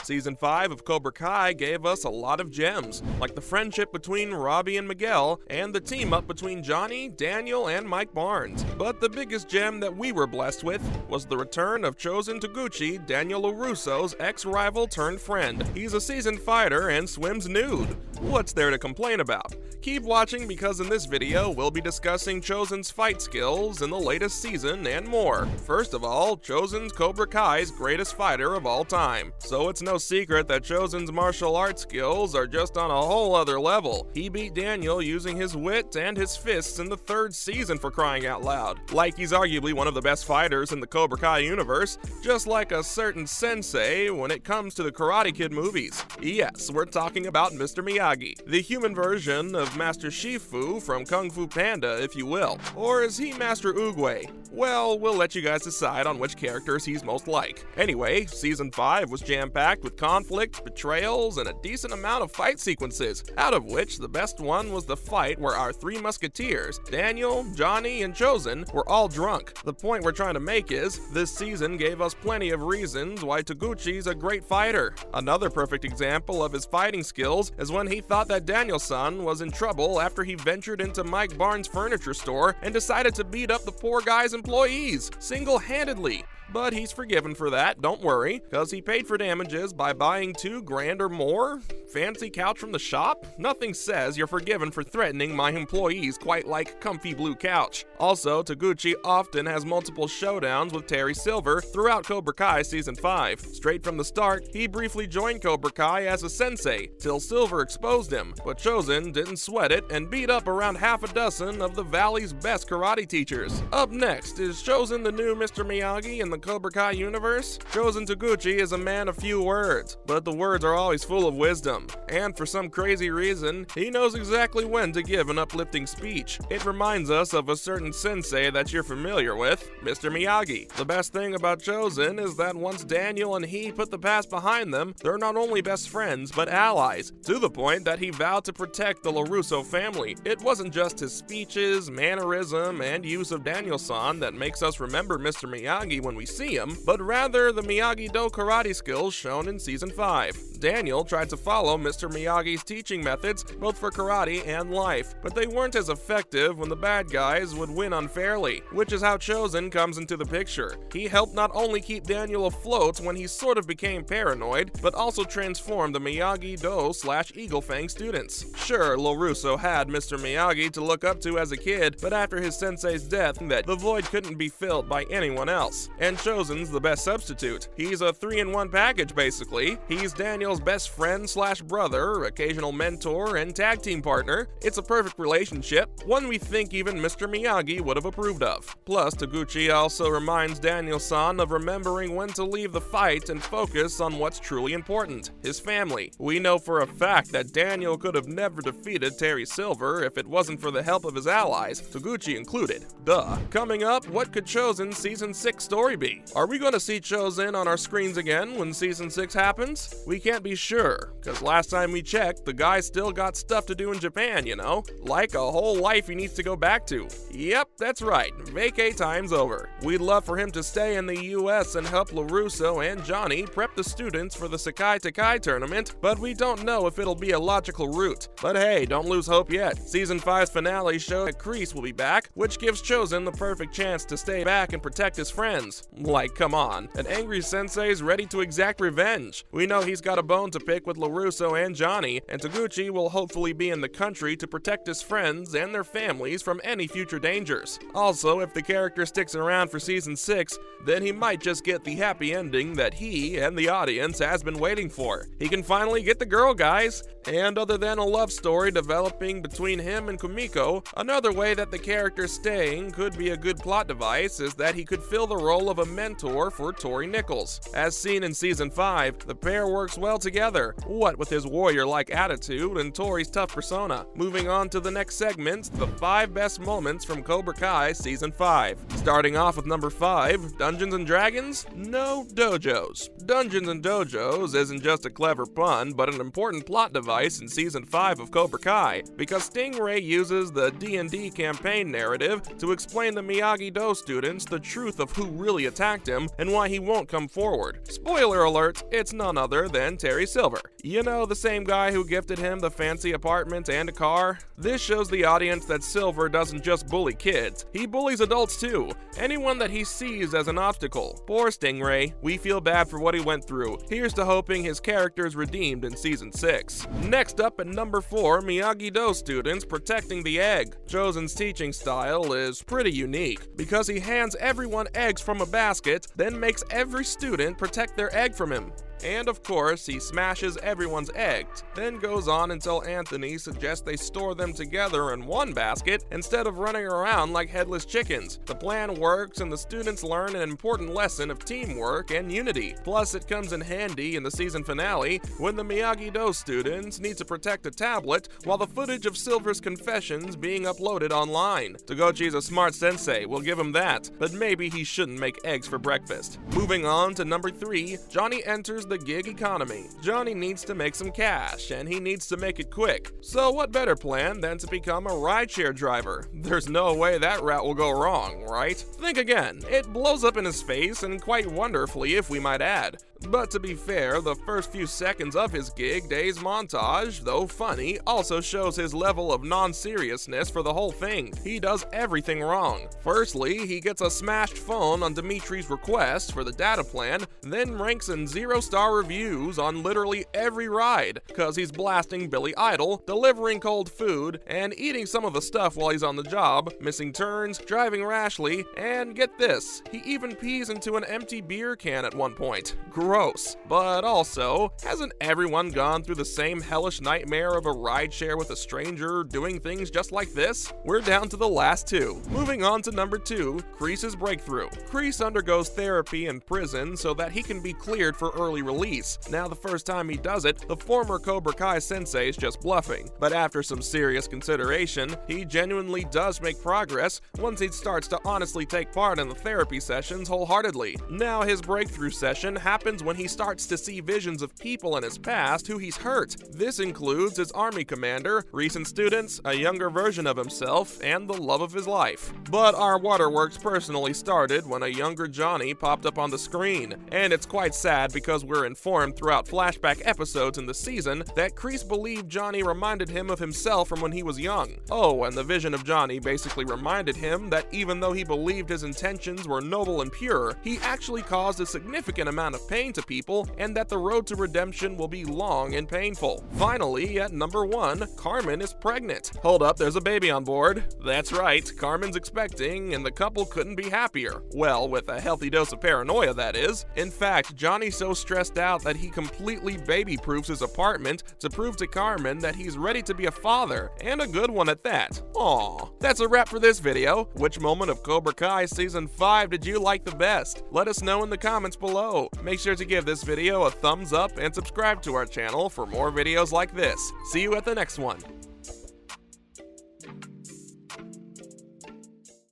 Season 5 of Cobra Kai gave us a lot of gems, like the friendship between Robbie and Miguel, and the team-up between Johnny, Daniel, and Mike Barnes. But the biggest gem that we were blessed with was the return of Chozen Toguchi, Daniel LaRusso's ex-rival turned friend. He's a seasoned fighter and swims nude. What's there to complain about? Keep watching because in this video we'll be discussing Chozen's fight skills in the latest season and more. First of all, Chozen's Cobra Kai's greatest fighter of all time. So it's no secret that Chozen's martial arts skills are just on a whole other level. He beat Daniel using his wit and his fists in the 3rd season, for crying out loud. Like he's arguably one of the best fighters in the Cobra Kai universe, just like a certain sensei when it comes to the Karate Kid movies. Yes, we're talking about Mr. Miyagi, the human version of Master Shifu from Kung Fu Panda, if you will. Or is he Master Oogway? Well, we'll let you guys decide on which characters he's most like. Anyway, Season 5 was jam-packed with conflict, betrayals, and a decent amount of fight sequences, out of which the best one was the fight where our 3 musketeers, Daniel, Johnny, and Chozen, were all drunk. The point we're trying to make is, this season gave us plenty of reasons why Toguchi's a great fighter. Another perfect example of his fighting skills is when he thought that Daniel-san was in trouble after he ventured into Mike Barnes' furniture store and decided to beat up the poor guy's employees, single-handedly. But he's forgiven for that, don't worry, cause he paid for damages by buying $2,000 or more? Fancy couch from the shop? Nothing says you're forgiven for threatening my employees quite like comfy blue couch. Also, Toguchi often has multiple showdowns with Terry Silver throughout Cobra Kai Season 5. Straight from the start, he briefly joined Cobra Kai as a sensei, till Silver exposed him, but Chozen didn't sweat it and beat up around half a dozen of the Valley's best karate teachers. Up next, is Chozen the new Mr. Miyagi in the Cobra Kai universe? Chozen Toguchi is a man of few words, but the words are always full of wisdom, and for some crazy reason, he knows exactly when to give an uplifting speech. It reminds us of a certain sensei that you're familiar with, Mr. Miyagi. The best thing about Chozen is that once Daniel and he put the past behind them, they're not only best friends, but allies, to the point that he vowed to protect the LaRusso family. It wasn't just his speeches, mannerism, and use of Daniel-san that makes us remember Mr. Miyagi when we see him, but rather the Miyagi-Do karate skills shown in Season 5. Daniel tried to follow Mr. Miyagi's teaching methods, both for karate and life, but they weren't as effective when the bad guys would win unfairly, which is how Chozen comes into the picture. He helped not only keep Daniel afloat when he sort of became paranoid, but also transformed the Miyagi-Do/Eagle Fang students. Sure, LaRusso had Mr. Miyagi to look up to as a kid, but after his sensei's death, the void couldn't be filled by anyone else. And Chozen's the best substitute. He's a 3-in-1 package, basically. He's Daniel's best friend/brother, occasional mentor, and tag team partner. It's a perfect relationship, one we think even Mr. Miyagi would have approved of. Plus, Toguchi also reminds Daniel-san of remembering when to leave the fight and focus on what's truly important, his family. We know for a fact that Daniel could have never defeated Terry Silver if it wasn't for the help of his allies, Toguchi included. Duh. Coming up, what could Chozen's Season 6 story be? Are we going to see Chozen on our screens again when Season 6 happens? We can't be sure, because last time we checked, the guy still got stuff to do in Japan, you know? Like a whole life he needs to go back to. Yep, that's right, vacay time's over. We'd love for him to stay in the US and help LaRusso and Johnny prep the students for the Sekai Takai tournament, but we don't know if it'll be a logical route. But hey, don't lose hope yet. Season 5's finale showed that Kreese will be back, which gives Chozen the perfect chance to stay back and protect his friends. Like, come on, an angry sensei's ready to exact revenge. We know he's got a bone to pick with LaRusso and Johnny, and Toguchi will hopefully be in the country to protect his friends and their families from any future dangers. Also, if the character sticks around for Season 6, then he might just get the happy ending that he and the audience has been waiting for. He can finally get the girl, guys! And other than a love story developing between him and Kumiko, another way that the character's staying could be a good plot device is that he could fill the role of a mentor for Tory Nichols. As seen in Season 5, the pair works well together, what with his warrior-like attitude and Tory's tough persona. Moving on to the next segment, the 5 best moments from Cobra Kai Season 5. Starting off with number 5, Dungeons & Dragons? No, dojos. Dungeons & Dojos isn't just a clever pun, but an important plot device device in Season 5 of Cobra Kai, because Stingray uses the D&D campaign narrative to explain to Miyagi-Do students the truth of who really attacked him and why he won't come forward. Spoiler alert, it's none other than Terry Silver. You know, the same guy who gifted him the fancy apartment and a car? This shows the audience that Silver doesn't just bully kids, he bullies adults too, anyone that he sees as an obstacle. Poor Stingray, we feel bad for what he went through. Here's to hoping his character's redeemed in Season 6. Next up at number 4, Miyagi-Do students protecting the egg. Chozen's teaching style is pretty unique, because he hands everyone eggs from a basket, then makes every student protect their egg from him. And of course, he smashes everyone's eggs, then goes on until Anthony suggests they store them together in one basket instead of running around like headless chickens. The plan works and the students learn an important lesson of teamwork and unity. Plus, it comes in handy in the season finale when the Miyagi-Do students need to protect a tablet while the footage of Silver's confessions being uploaded online. Toguchi's a smart sensei, we'll give him that, but maybe he shouldn't make eggs for breakfast. Moving on to number 3, Johnny enters the gig economy. Johnny needs to make some cash, and he needs to make it quick. So what better plan than to become a rideshare driver? There's no way that route will go wrong, right? Think again. It blows up in his face, and quite wonderfully if we might add. But to be fair, the first few seconds of his gig day's montage, though funny, also shows his level of non-seriousness for the whole thing. He does everything wrong. Firstly, he gets a smashed phone on Dimitri's request for the data plan, then ranks in 0-star reviews on literally every ride, cause he's blasting Billy Idol, delivering cold food, and eating some of the stuff while he's on the job, missing turns, driving rashly, and get this, he even pees into an empty beer can at one point. Gross. But also, hasn't everyone gone through the same hellish nightmare of a rideshare with a stranger doing things just like this? We're down to the last 2. Moving on to number 2, Kreese's breakthrough. Kreese undergoes therapy in prison so that he can be cleared for early release. Now, the first time he does it, the former Cobra Kai sensei is just bluffing. But after some serious consideration, he genuinely does make progress once he starts to honestly take part in the therapy sessions wholeheartedly. Now, his breakthrough session happens when he starts to see visions of people in his past who he's hurt. This includes his army commander, recent students, a younger version of himself, and the love of his life. But our waterworks personally started when a younger Johnny popped up on the screen, and it's quite sad because we're informed throughout flashback episodes in the season that Kreese believed Johnny reminded him of himself from when he was young. Oh, and the vision of Johnny basically reminded him that even though he believed his intentions were noble and pure, he actually caused a significant amount of pain to people, and that the road to redemption will be long and painful. Finally, at number 1, Carmen is pregnant. Hold up, there's a baby on board. That's right, Carmen's expecting, and the couple couldn't be happier. Well, with a healthy dose of paranoia, that is. In fact, Johnny's so stressed out that he completely baby-proofs his apartment to prove to Carmen that he's ready to be a father, and a good one at that. Aww. That's a wrap for this video. Which moment of Cobra Kai Season 5 did you like the best? Let us know in the comments below. Make sure to give this video a thumbs up and subscribe to our channel for more videos like this. See you at the next one.